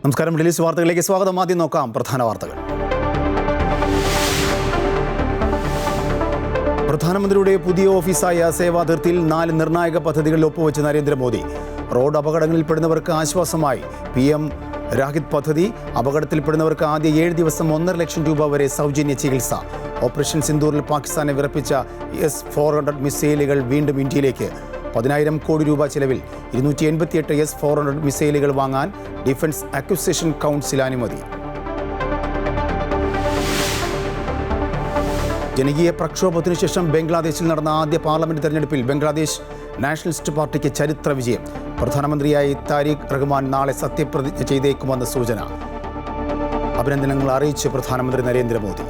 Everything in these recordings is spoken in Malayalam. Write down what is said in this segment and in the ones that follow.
നമസ്കാരം. ഡെയിലി വാർത്തകളിലേക്ക് സ്വാഗതം. ആദ്യം നോക്കാം പ്രധാന വാർത്തകൾ. പ്രധാനമന്ത്രിയുടെ പുതിയ ഓഫീസായ സേവാതീർത്തിൽ 4 നിർണായക പദ്ധതികളിൽ ഒപ്പുവെച്ച് നരേന്ദ്രമോദി. റോഡ് അപകടങ്ങളിൽപ്പെടുന്നവർക്ക് ആശ്വാസമായി PM രാഹിത് പദ്ധതി. അപകടത്തിൽപ്പെടുന്നവർക്ക് ആദ്യ 7 ദിവസം 1.5 ലക്ഷം രൂപ വരെ സൗജന്യ ചികിത്സ. ഓപ്പറേഷൻ സിന്ദൂറിൽ പാകിസ്ഥാനെ വിറപ്പിച്ച S-400 മിസൈലുകൾ വീണ്ടും ഇന്ത്യയിലേക്ക്. 10,000 കോടി രൂപ ചെലവിൽ 288 S-400 മിസൈലുകൾ വാങ്ങാൻ ഡിഫൻസ് അക്വിസിഷൻ കൗൺസിൽ അനുമതി. ജനകീയ പ്രക്ഷോഭത്തിനു ശേഷം ബംഗ്ലാദേശിൽ നടന്ന ആദ്യ പാർലമെന്റ് തെരഞ്ഞെടുപ്പിൽ ബംഗ്ലാദേശ് നാഷണലിസ്റ്റ് പാർട്ടിക്ക് ചരിത്ര വിജയം. പ്രധാനമന്ത്രിയായി താരിഖ് റഹ്മാൻ നാളെ സത്യപ്രതിജ്ഞ ചെയ്തേക്കുമെന്ന സൂചന. അഭിനന്ദനങ്ങൾ അറിയിച്ച് പ്രധാനമന്ത്രി നരേന്ദ്രമോദി.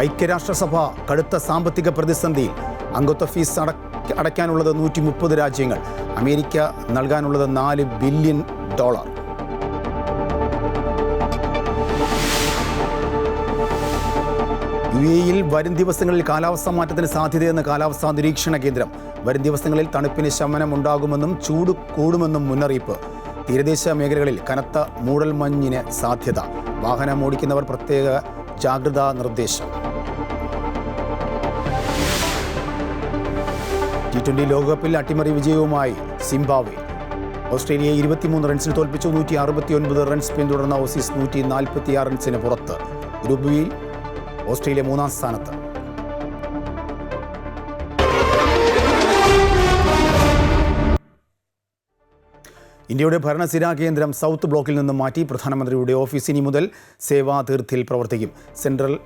ഐക്യരാഷ്ട്രസഭ കടുത്ത സാമ്പത്തിക പ്രതിസന്ധിയിൽ. അംഗത്വ ഫീസ് അടയ്ക്കാനുള്ളത് 130 രാജ്യങ്ങൾ. America നൽകാനുള്ളത് $4 billion. UAE-യിൽ വരും ദിവസങ്ങളിൽ കാലാവസ്ഥാ മാറ്റത്തിന് സാധ്യതയെന്ന് കാലാവസ്ഥാ നിരീക്ഷണ കേന്ദ്രം. വരും ദിവസങ്ങളിൽ തണുപ്പിന് ശമനമുണ്ടാകുമെന്നും ചൂട് കൂടുമെന്നും മുന്നറിയിപ്പ്. തീരദേശ മേഖലകളിൽ കനത്ത മൂടൽമഞ്ഞിന് സാധ്യത. വാഹനം ഓടിക്കുന്നവർ പ്രത്യേക ജാഗ്രതാ നിർദ്ദേശം. T20 ലോകകപ്പിൽ അട്ടിമറി വിജയവുമായി സിംബാബ്വെ. ഓസ്ട്രേലിയയെ 23 റൺസിന് തോൽപ്പിച്ചു. 169 റൺസ് പിന്തുടർന്ന ഓസീസ് 146 റൺസിന് പുറത്ത്. ഗ്രൂപ്പ് ബിയിൽ ഓസ്ട്രേലിയ 3-ാം സ്ഥാനത്ത്. ഇന്ത്യയുടെ ഭരണസിരാ കേന്ദ്രം സൗത്ത് ബ്ലോക്കിൽ നിന്നും മാറ്റി. പ്രധാനമന്ത്രിയുടെ ഓഫീസ് ഇനി മുതൽ സേവാതീർത്തിൽ പ്രവർത്തിക്കും. സെൻട്രൽ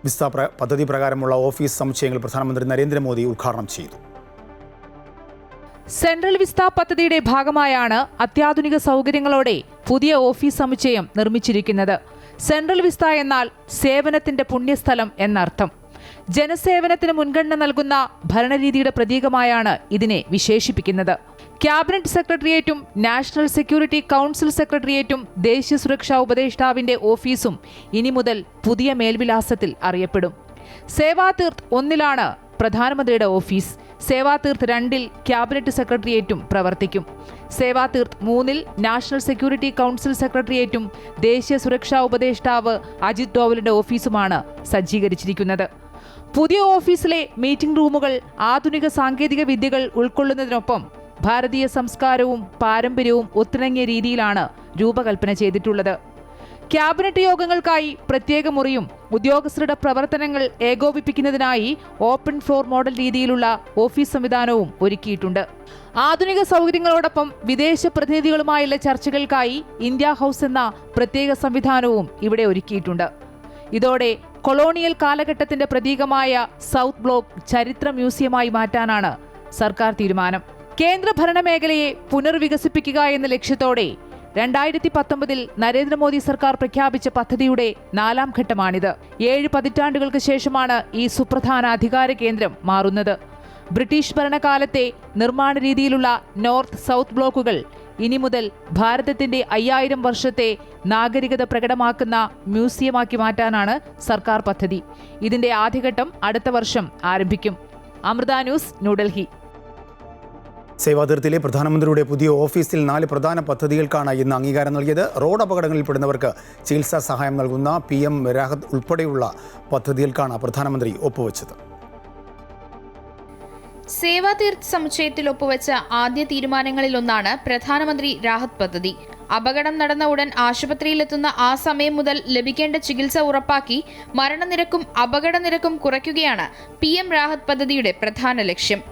വിസ്ത പദ്ധതി പ്രകാരമുള്ള ഓഫീസ് സമുച്ചയങ്ങൾ പ്രധാനമന്ത്രി നരേന്ദ്രമോദി ഉദ്ഘാടനം ചെയ്തു. സെൻട്രൽ വിസ്ത പദ്ധതിയുടെ ഭാഗമായാണ് അത്യാധുനിക സൗകര്യങ്ങളോടെ പുതിയ ഓഫീസ് സമുച്ചയം നിർമ്മിച്ചിരിക്കുന്നത്. സെൻട്രൽ വിസ്ത എന്നാൽ സേവനത്തിന്റെ പുണ്യസ്ഥലം എന്നർത്ഥം. ജനസേവനത്തിന് മുൻഗണന നൽകുന്ന ഭരണരീതിയുടെ പ്രതീകമായാണ് ഇതിനെ വിശേഷിപ്പിക്കുന്നത്. ക്യാബിനറ്റ് സെക്രട്ടേറിയറ്റും നാഷണൽ സെക്യൂരിറ്റി കൗൺസിൽ സെക്രട്ടേറിയറ്റും ദേശീയ സുരക്ഷാ ഉപദേഷ്ടാവിന്റെ ഓഫീസും ഇനി മുതൽ പുതിയ മേൽവിലാസത്തിൽ അറിയപ്പെടും. സേവാതീർത്ത് 1-ലാണ് പ്രധാനമന്ത്രിയുടെ ഓഫീസ്. സേവാതീർത്ത് 2-ൽ ക്യാബിനറ്റ് സെക്രട്ടേറിയറ്റും പ്രവർത്തിക്കും. സേവാതീർത്ത് 3-ൽ നാഷണൽ സെക്യൂരിറ്റി കൗൺസിൽ സെക്രട്ടേറിയറ്റും ദേശീയ സുരക്ഷാ ഉപദേഷ്ടാവ് അജിത് ഡോവലിന്റെ ഓഫീസുമാണ് സജ്ജീകരിച്ചിരിക്കുന്നത്. പുതിയ ഓഫീസിലെ മീറ്റിംഗ് റൂമുകൾ ആധുനിക സാങ്കേതിക വിദ്യകൾ ഉൾക്കൊള്ളുന്നതിനൊപ്പം ഭാരതീയ സംസ്കാരവും പാരമ്പര്യവും ഒത്തിണങ്ങിയ രീതിയിലാണ് രൂപകൽപ്പന ചെയ്തിട്ടുള്ളത്. ക്യാബിനറ്റ് യോഗങ്ങൾക്കായി പ്രത്യേക മുറിയും ഉദ്യോഗസ്ഥരുടെ പ്രവർത്തനങ്ങൾ ഏകോപിപ്പിക്കുന്നതിനായി ഓപ്പൺ ഫ്ലോർ മോഡൽ രീതിയിലുള്ള ഓഫീസ് സംവിധാനവും ഒരുക്കിയിട്ടുണ്ട്. ആധുനിക സൗകര്യങ്ങളോടൊപ്പം വിദേശ പ്രതിനിധികളുമായുള്ള ചർച്ചകൾക്കായി ഇന്ത്യ ഹൗസ് എന്ന പ്രത്യേക സംവിധാനവും ഇവിടെ ഒരുക്കിയിട്ടുണ്ട്. ഇതോടെ കൊളോണിയൽ കാലഘട്ടത്തിന്റെ പ്രതീകമായ സൗത്ത് ബ്ലോക്ക് ചരിത്ര മ്യൂസിയമായി മാറ്റാനാണ് സർക്കാർ തീരുമാനം. കേന്ദ്ര ഭരണ മേഖലയെ പുനർവികസിപ്പിക്കുക എന്ന ലക്ഷ്യത്തോടെ 2019-ൽ നരേന്ദ്രമോദി സർക്കാർ പ്രഖ്യാപിച്ച പദ്ധതിയുടെ 4-ാം ഘട്ടമാണിത്. 7 പതിറ്റാണ്ടുകൾക്ക് ശേഷമാണ് ഈ സുപ്രധാന അധികാര കേന്ദ്രം മാറുന്നത്. ബ്രിട്ടീഷ് ഭരണകാലത്തെ നിർമ്മാണ രീതിയിലുള്ള നോർത്ത് സൗത്ത് ബ്ലോക്കുകൾ ഇനി മുതൽ ഭാരതത്തിന്റെ 5000 വർഷത്തെ നാഗരികത പ്രകടമാക്കുന്ന മ്യൂസിയമാക്കി മാറ്റാനാണ് സർക്കാർ പദ്ധതി. ഇതിന്റെ ആദ്യഘട്ടം അടുത്ത വർഷം ആരംഭിക്കും. അമൃത ന്യൂസ്, ന്യൂഡൽഹി. സേവാതീർത്തിലെ പ്രധാനമന്ത്രിയുടെ പുതിയ ഓഫീസിൽ 4 പ്രധാന പദ്ധതികൾക്കാണ് ഇന്ന് അംഗീകാരം നൽകിയത്. റോഡ് അപകടങ്ങളിൽപ്പെടുന്നവർക്ക് ചികിത്സാ സഹായം നൽകുന്ന PM രാഹത് ഉൾപ്പെടെയുള്ള പദ്ധതികൾക്കാണ് പ്രധാനമന്ത്രി ഒപ്പുവെച്ചത്. സേവാതീർത്ത് സമുച്ചയത്തിൽ ഒപ്പുവെച്ച ആദ്യ തീരുമാനങ്ങളിലൊന്നാണ് പ്രധാനമന്ത്രി രാഹത് പദ്ധതി. അപകടം നടന്ന ഉടൻ ആശുപത്രിയിലെത്തുന്ന ആ സമയം മുതൽ ലഭിക്കേണ്ട ചികിത്സ ഉറപ്പാക്കി മരണനിരക്കും അപകടനിരക്കും കുറയ്ക്കുകയാണ് PM രാഹത് പദ്ധതിയുടെ പ്രധാന ലക്ഷ്യം.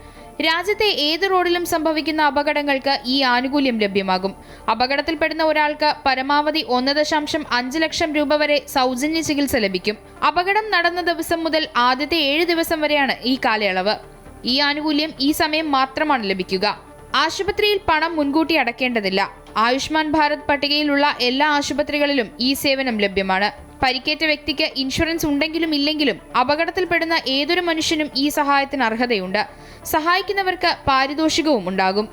രാജ്യത്തെ ഏത് റോഡിലും സംഭവിക്കുന്ന അപകടങ്ങൾക്ക് ഈ ആനുകൂല്യം ലഭ്യമാകും. അപകടത്തിൽപ്പെടുന്ന ഒരാൾക്ക് പരമാവധി 1.5 ലക്ഷം രൂപ വരെ സൗജന്യ ചികിത്സ ലഭിക്കും. അപകടം നടന്ന ദിവസം മുതൽ ആദ്യത്തെ 7 ദിവസം വരെയാണ് ഈ കാലയളവ്. ഈ ആനുകൂല്യം ഈ സമയം മാത്രമാണ് ലഭിക്കുക. ആശുപത്രിയിൽ പണം മുൻകൂട്ടി അടയ്ക്കേണ്ടതില്ല. ആയുഷ്മാൻ ഭാരത് പട്ടികയിലുള്ള എല്ലാ ആശുപത്രികളിലും ഈ സേവനം ലഭ്യമാണ്. പരിക്കേറ്റ വ്യക്തിക്ക് ഇൻഷുറൻസ് ഉണ്ടെങ്കിലും ഇല്ലെങ്കിലും അപകടത്തിൽപ്പെടുന്ന ഏതൊരു മനുഷ്യനും ഈ സഹായത്തിന് അർഹതയുണ്ട്. സഹായിക്കുന്നവർക്ക് പാരിതോഷികവും ഉണ്ടാകും.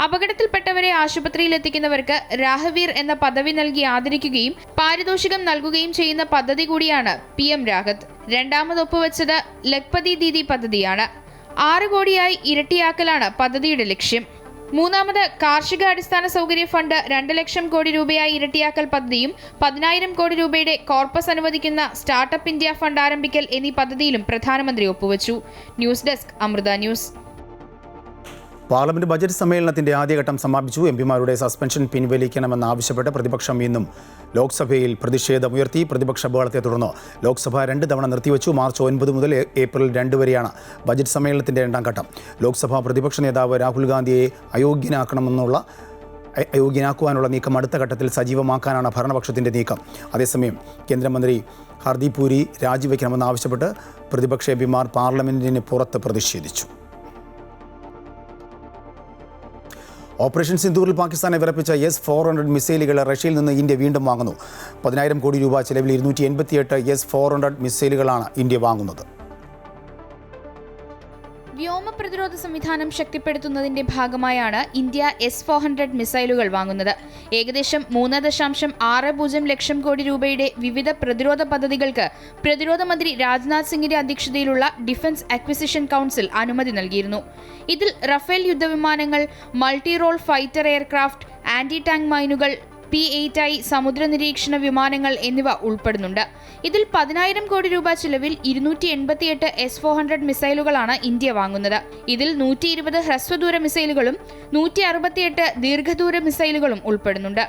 അപകടത്തിൽപ്പെട്ടവരെ ആശുപത്രിയിൽ എത്തിക്കുന്നവർക്ക് രാഹവീർ എന്ന പദവി നൽകി ആദരിക്കുകയും പാരിതോഷികം നൽകുകയും ചെയ്യുന്ന പദ്ധതി കൂടിയാണ് PM രാഹത്. രണ്ടാമത് ഒപ്പുവെച്ചത് ലഖ്പതി ദീദി പദ്ധതിയാണ്. 6 കോടിയായി ഇരട്ടിയാക്കലാണ് പദ്ധതിയുടെ ലക്ഷ്യം. മൂന്നാമത് കാർഷിക അടിസ്ഥാന സൗകര്യ ഫണ്ട് 2 ലക്ഷം കോടി രൂപയായി ഇരട്ടിയാക്കൽ പദ്ധതിയും 10,000 കോടി രൂപയുടെ കോർപ്പസ് അനുവദിക്കുന്ന സ്റ്റാർട്ടപ്പ് ഇന്ത്യ ഫണ്ട് ആരംഭിക്കൽ എന്നീ പദ്ധതിയിലും പ്രധാനമന്ത്രി ഒപ്പുവച്ചു. News desk Amrita news. Parliament budget സമ്മേളനത്തിന്റെ ആദ്യഘട്ടം സമാപിച്ചു. എംപിമാരുടെ സസ്പെൻഷൻ പിൻവലിക്കണമെന്നാവശ്യപ്പെട്ട് പ്രതിപക്ഷം ഇന്നും ലോക്സഭയിൽ പ്രതിഷേധമുയർത്തി. പ്രതിപക്ഷ ബഹളത്തെ തുടർന്ന് ലോക്സഭ 2 തവണ നിർത്തിവെച്ചു. മാർച്ച് 9 മുതൽ ഏപ്രിൽ 2 വരെയാണ് ബജറ്റ് സമ്മേളനത്തിന്റെ 2ാം ഘട്ടം. ലോക്സഭാ പ്രതിപക്ഷ നേതാവ് രാഹുൽ ഗാന്ധിയെ അയോഗ്യനാക്കുവാനുള്ള നീക്കം അടുത്ത ഘട്ടത്തിൽ സജീവമാക്കാനാണ് ഭരണപക്ഷത്തിന്റെ നീക്കം. അതേസമയം കേന്ദ്രമന്ത്രി ഹർദീപ് പുരി രാജിവെക്കണമെന്നാവശ്യപ്പെട്ട് പ്രതിപക്ഷ എംപിമാർ പാർലമെന്റിന് പുറത്ത് പ്രതിഷേധിച്ചു. ഓപ്പറേഷൻ സിന്ദൂറിൽ പാകിസ്ഥാനെ വിറപ്പിച്ച S-400 മിസൈലുകൾ റഷ്യയിൽ നിന്ന് ഇന്ത്യ വീണ്ടും വാങ്ങുന്നു. 10,000 കോടി രൂപ ചെലവിൽ 288 S-400 മിസൈലുകളാണ് ഇന്ത്യ വാങ്ങുന്നത്. വ്യോമ പ്രതിരോധ സംവിധാനം ശക്തിപ്പെടുത്തുന്നതിന്റെ ഭാഗമായാണ് ഇന്ത്യ S-400 മിസൈലുകൾ വാങ്ങുന്നത്. ഏകദേശം 3.60 ലക്ഷം കോടി രൂപയുടെ വിവിധ പ്രതിരോധ പദ്ധതികൾക്ക് പ്രതിരോധ മന്ത്രി രാജ്നാഥ് സിംഗിന്റെ അധ്യക്ഷതയിലുള്ള ഡിഫൻസ് അക്വിസിഷൻ കൗൺസിൽ അനുമതി നൽകിയിരുന്നു. ഇതിൽ റഫേൽ യുദ്ധവിമാനങ്ങൾ, multi role fighter aircraft, anti tank മൈനുകൾ, P-8I സമുദ്ര നിരീക്ഷണ വിമാനങ്ങൾ എന്നിവ ഉൾപ്പെടുന്നുണ്ട്. ഇതിൽ 10,000 കോടി രൂപ ചിലവിൽ 288 S-400 മിസൈലുകളാണ് ഇന്ത്യ വാങ്ങുന്നത്. ഇതിൽ 120 ഹ്രസ്വദൂര മിസൈലുകളും 168 ദീർഘദൂര മിസൈലുകളും ഉൾപ്പെടുന്നുണ്ട്.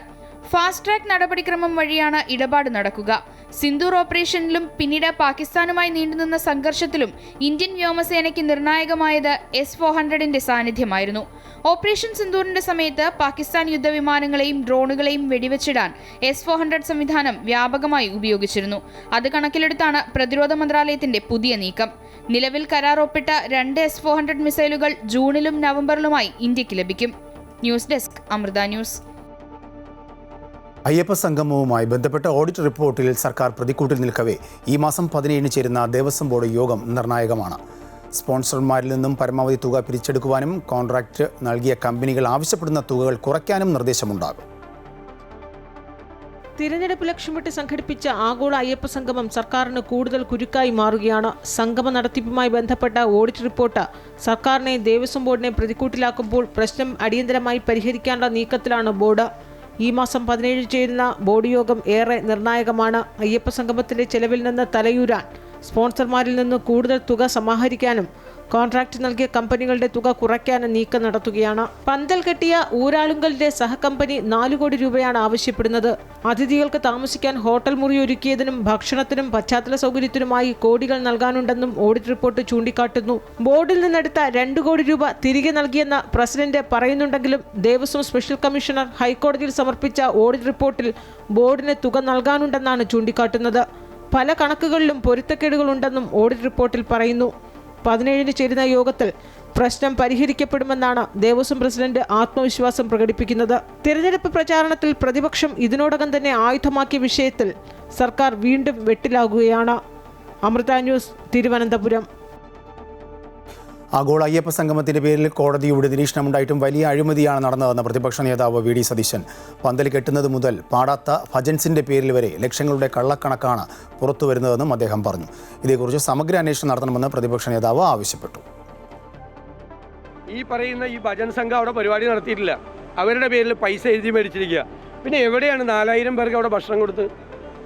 ഫാസ്റ്റ് ട്രാക്ക് നടപടിക്രമം വഴിയാണ് ഇടപാട് നടക്കുക. സിന്ദൂർ ഓപ്പറേഷനിലും പിന്നീട് പാകിസ്ഥാനുമായി നീണ്ടുനിന്ന സംഘർഷത്തിലും ഇന്ത്യൻ വ്യോമസേനയ്ക്ക് നിർണായകമായത് S-400ന്റെ സാന്നിധ്യമായിരുന്നു. ഓപ്പറേഷൻ സിന്ദൂറിന്റെ സമയത്ത് പാകിസ്ഥാൻ യുദ്ധവിമാനങ്ങളെയും ഡ്രോണുകളെയും വെടിവെച്ചിടാൻ S-400 സംവിധാനം വ്യാപകമായി ഉപയോഗിച്ചിരുന്നു. അത് കണക്കിലെടുത്താണ് പ്രതിരോധ മന്ത്രാലയത്തിന്റെ പുതിയ നീക്കം. നിലവിൽ കരാർ ഒപ്പിട്ട 2 S-400 മിസൈലുകൾ ജൂണിലും നവംബറിലുമായി ഇന്ത്യക്ക് ലഭിക്കും. News desk Amrita news. Ayyappa സംഗമവുമായി ബന്ധപ്പെട്ട ഓഡിറ്റ് റിപ്പോർട്ടിൽ സർക്കാർ പ്രതിക്കൂട്ടിൽ നിൽക്കവേ ഈ മാസം 17 ചേരുന്ന ദേവസ്വം ബോർഡ് യോഗം നിർണായകമാണ്. സ്പോൺസർമാരിൽ നിന്നും പരമാവധി തുക പിരിച്ചെടുക്കുവാനും കോൺട്രാക്റ്റ് നൽകിയ കമ്പനികൾ ആവശ്യപ്പെടുന്ന തുകകൾ കുറയ്ക്കാനും നിർദ്ദേശമുണ്ടാകും. തിരഞ്ഞെടുപ്പ് ലക്ഷ്യമിട്ട് സംഘടിപ്പിച്ച ആഗോള അയ്യപ്പ സംഗമം സർക്കാരിന് കൂടുതൽ കുരുക്കായി മാറുകയാണ്. സംഗമ നടത്തിപ്പുമായി ബന്ധപ്പെട്ട ഓഡിറ്റ് റിപ്പോർട്ട് സർക്കാരിനെ ദേവസ്വം ബോർഡിനെ പ്രതിക്കൂട്ടിലാക്കുമ്പോൾ പ്രശ്നം അടിയന്തരമായി പരിഹരിക്കാനുള്ള നീക്കത്തിലാണ് ബോർഡ്. ഈ മാസം 17 ചേരുന്ന ബോർഡ് യോഗം ഏറെ നിർണായകമാണ്. അയ്യപ്പ സംഗമത്തിലെ ചെലവിൽ നിന്ന് തലയൂരാൻ സ്പോൺസർമാരിൽ നിന്ന് കൂടുതൽ തുക സമാഹരിക്കാനും കോൺട്രാക്ട് നൽകിയ കമ്പനികളുടെ തുക കുറയ്ക്കാനും നീക്കം നടത്തുകയാണ്. പന്തൽ കെട്ടിയ ഊരാളുങ്കലിന്റെ സഹകമ്പനി 4 കോടി രൂപയാണ് ആവശ്യപ്പെടുന്നത്. അതിഥികൾക്ക് താമസിക്കാൻ ഹോട്ടൽ മുറി ഒരുക്കിയതിനും ഭക്ഷണത്തിനും പശ്ചാത്തല സൗകര്യത്തിനുമായി കോടികൾ നൽകാനുണ്ടെന്നും ഓഡിറ്റ് റിപ്പോർട്ട് ചൂണ്ടിക്കാട്ടുന്നു. ബോർഡിൽ നിന്നെടുത്ത 2 കോടി രൂപ തിരികെ നൽകിയെന്ന് പ്രസിഡന്റ് പറയുന്നുണ്ടെങ്കിലും ദേവസ്വം സ്പെഷ്യൽ കമ്മീഷണർ ഹൈക്കോടതിയിൽ സമർപ്പിച്ച ഓഡിറ്റ് റിപ്പോർട്ടിൽ ബോർഡിന് തുക നൽകാനുണ്ടെന്നാണ് ചൂണ്ടിക്കാട്ടുന്നത്. പല കണക്കുകളിലും പൊരുത്തക്കേടുകളുണ്ടെന്നും ഓഡിറ്റ് റിപ്പോർട്ടിൽ പറയുന്നു. 17 ചേരുന്ന യോഗത്തിൽ പ്രശ്നം പരിഹരിക്കപ്പെടുമെന്നാണ് ദേവസ്വം പ്രസിഡന്റ് ആത്മവിശ്വാസം പ്രകടിപ്പിക്കുന്നത്. തിരഞ്ഞെടുപ്പ് പ്രചാരണത്തിൽ പ്രതിപക്ഷം ഇതിനോടകം തന്നെ ആയുധമാക്കിയ വിഷയത്തിൽ സർക്കാർ വീണ്ടും വെട്ടിലാകുകയാണ്. അമൃത ന്യൂസ്, തിരുവനന്തപുരം. ആഗോള അയ്യപ്പ സംഗമത്തിന്റെ പേരിൽ കോടതിയുടെ നിരീക്ഷണമുണ്ടായിട്ടും വലിയ അഴിമതിയാണ് നടന്നതെന്ന് പ്രതിപക്ഷ നേതാവ് വി ഡി സതീശൻ. പന്തൽ കെട്ടുന്നത് മുതൽ പാടാത്ത ഭജൻസിന്റെ പേരിൽ വരെ ലക്ഷങ്ങളുടെ കള്ളക്കണക്കാണ് പുറത്തുവരുന്നതെന്നും അദ്ദേഹം പറഞ്ഞു. ഇതേക്കുറിച്ച് സമഗ്ര അന്വേഷണം നടത്തണമെന്ന് പ്രതിപക്ഷ നേതാവ് ആവശ്യപ്പെട്ടു. ഈ പറയുന്ന ഈ ഭജൻ സംഘം അവിടെ പരിപാടി നടത്തിയിട്ടില്ല. അവരുടെ പേരിൽ പൈസ എഴുതി മേടിച്ചിരിക്കുക. പിന്നെ എവിടെയാണ് 4,000 പേർക്ക് അവിടെ ഭക്ഷണം കൊടുത്ത്?